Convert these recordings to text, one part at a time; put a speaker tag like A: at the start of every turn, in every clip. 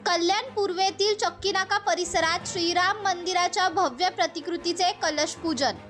A: कल्याण पूर्वेतील चक्कीनाका परिसरात श्रीराम मंदिराच्या भव्य प्रतिकृतीचे कलश पूजन।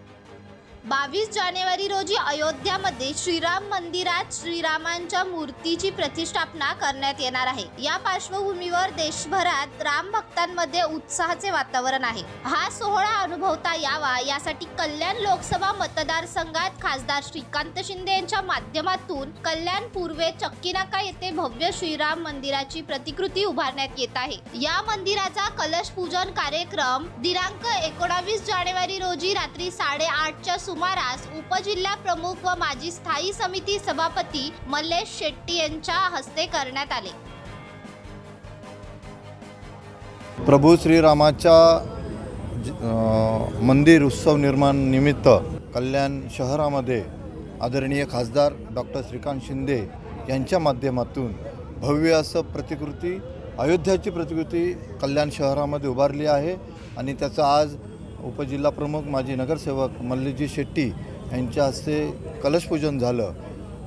A: 22 जानेवारी रोजी अयोध्यामध्ये श्रीराम मंदिरात श्रीरामांच्या मूर्तीची प्रतिष्ठापना करण्यात येणार आहे। या पार्श्वभूमीवर देशभरात राम भक्तांमध्ये उत्साहाचे वातावरण आहे। हा सोहळा अनुभवता यावा यासाठी कल्याण लोकसभा मतदारसंघात खासदार श्रीकांत शिंदे यांच्या माध्यमातून कल्याण पूर्वे चक्कीनाका येथे भव्य श्रीराम मंदिराची प्रतिकृती उभारण्यात येत आहे। या मंदिराचा कलश पूजन कार्यक्रम दिनांक 19 जानेवारी रोजी रात्री 8:30च्या सुमारास उपजिल्हा प्रमुख व माजी स्थायी समिती सभापती मल्लेश शेट्टी यांच्या हस्ते करण्यात आले।
B: प्रभू श्रीरामाच्या मंदिर उत्सव निर्माण निमित्त कल्याण शहरामध्ये आदरणीय खासदार डॉक्टर श्रीकांत शिंदे यांच्या माध्यमातून भव्य असं प्रतिकृती अयोध्याची प्रतिकृती कल्याण शहरामध्ये उभारली आहे आणि त्याचा आज उपजिल्हा प्रमुख माजी नगरसेवक मल्लेशजी शेट्टी यांच्या हस्ते कलशपूजन झालं।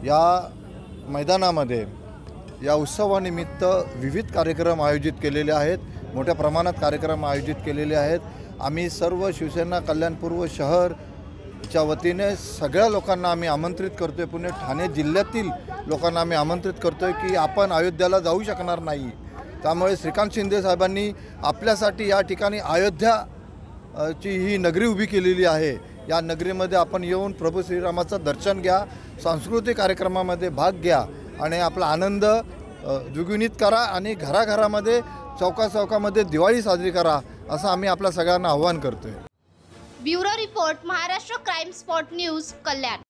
B: या मैदानामध्ये या उत्सवानिमित्त विविध कार्यक्रम आयोजित केलेले आहेत, मोठ्या प्रमाणात कार्यक्रम आयोजित केलेले आहेत। आम्ही सर्व शिवसेना कल्याण पूर्व शहरच्या वतीने सगळ्या लोकांना आम्ही आमंत्रित करतोय, पुणे ठाणे जिल्ह्यातील लोकांना आम्ही आमंत्रित करतोय की आपण अयोध्याला जाऊ शकणार नाही, त्यामुळे श्रीकांत शिंदे साहेबांनी आपल्यासाठी या ठिकाणी अयोध्या ची ही नगरी उभी केलेली आहे। या नगरीमध्ये आपण येऊन प्रभू श्रीरामाचं दर्शन घ्या, सांस्कृतिक कार्यक्रमामध्ये भाग घ्या आणि आपला आनंद द्विगुणित करा आणि घराघरामध्ये चौकाचौकामध्ये दिवाळी साजरी करा असं आम्ही आपल्या सगळ्यांना आवाहन करतोय।
A: Bureau report, Maharashtra crime spot news, कल्याण।